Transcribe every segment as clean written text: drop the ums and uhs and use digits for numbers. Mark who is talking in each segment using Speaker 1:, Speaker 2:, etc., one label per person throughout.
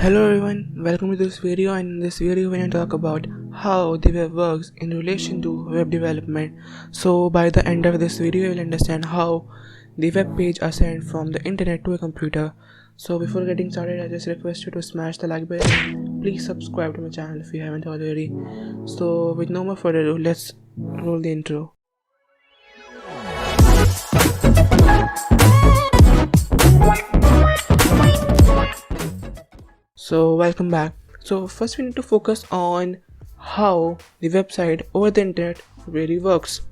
Speaker 1: Hello everyone, welcome to this video, and in this video we're going to talk about how the web works in relation to web development. So by the end of this video you'll understand how the web page are sent from the internet to a computer. So before getting started, I just request you to smash the like button. Please subscribe to my channel if you haven't already. So with no more further ado, let's roll the intro. So welcome back. So first we need to focus on how the website over the internet really works.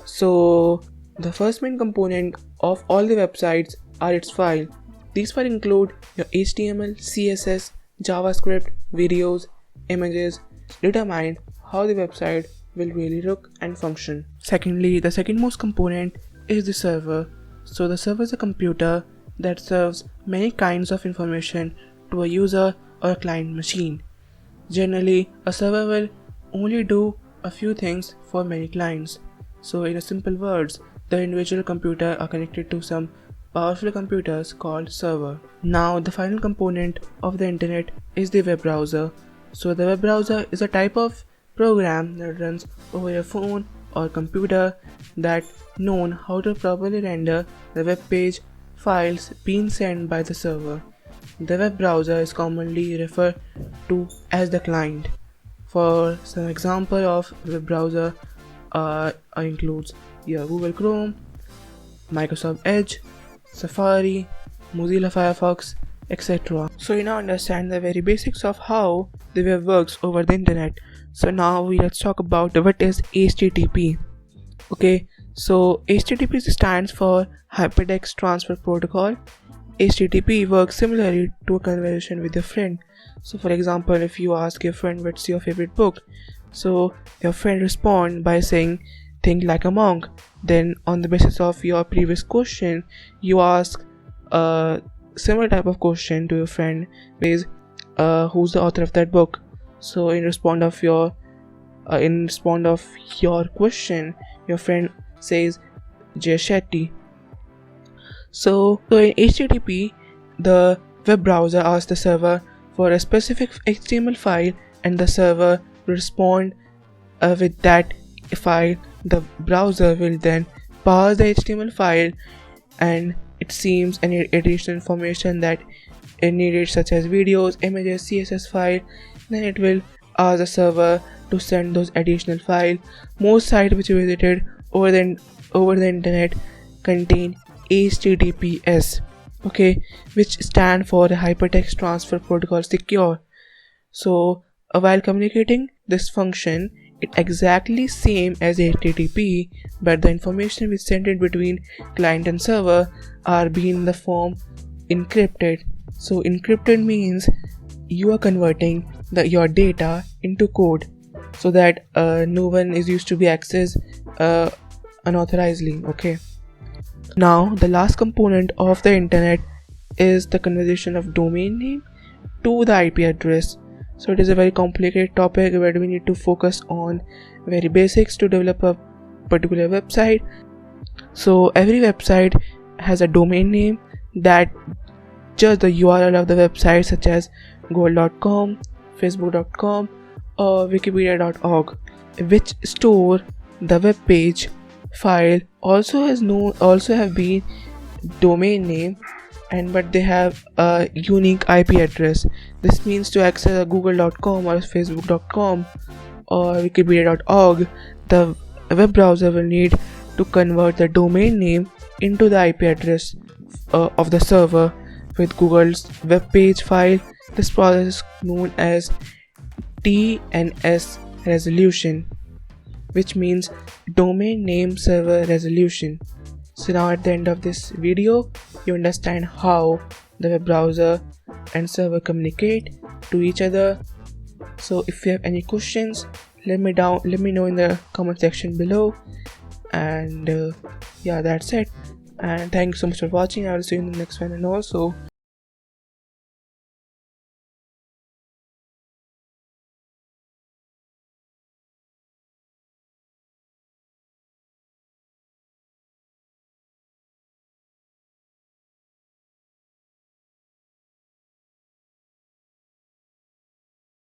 Speaker 1: So the first main component of all the websites are its file. These files include your HTML, CSS, JavaScript, videos, images, determine how the website will really look and function. Secondly, the second most component is the server. So the server is a computer that serves many kinds of information to a user or a client machine. Generally, a server will only do a few things for many clients. So in a simple words, the individual computer are connected to some powerful computers called server. Now the final component of the internet is the web browser. So the web browser is a type of program that runs over your phone or computer that known how to properly render the web page files being sent by the server. The web browser is commonly referred to as the client. For some example of web browser includes your Google Chrome, Microsoft Edge, Safari, Mozilla Firefox, etc. So you now understand the very basics of how the web works over the internet. So now let's talk about what is HTTP. Okay, so HTTP stands for Hypertext Transfer Protocol. HTTP works similarly to a conversation with your friend. So for example, if you ask your friend what's your favorite book, so your friend responds by saying think like a monk. Then on the basis of your previous question, you ask a similar type of question to your friend, is who's the author of that book. So in response of your question, your friend says Jay Shetty. So in HTTP, the web browser asks the server for a specific HTML file, and the server will respond with that file. The browser will then parse the HTML file, and it seems any additional information that it needed, such as videos, images, CSS file. Then it will ask the server to send those additional files. Most sites which are visited over the internet contain HTTPS, okay, which stand for the Hypertext Transfer Protocol Secure. So while communicating this function, it exactly same as HTTP, but the information which sent in between client and server are being in the form encrypted. So encrypted means you are converting your data into code so that no one is used to be accessed unauthorizedly. Okay. Now the last component of the internet is the conversion of domain name to the IP address. So it is a very complicated topic where we need to focus on very basics to develop a particular website. So every website has a domain name that just the URL of the website, such as google.com, facebook.com or wikipedia.org, which store the web page file also have been domain name, but they have a unique IP address. This means to access google.com or facebook.com or wikipedia.org, the web browser will need to convert the domain name into the IP address of the server with Google's web page file. This process is known as DNS resolution, which means domain name server resolution. So now at the end of this video, you understand how the web browser and server communicate to each other. So if you have any questions, let me know in the comment section below. And yeah, that's it. And thank you so much for watching. I will see you in the next one. And also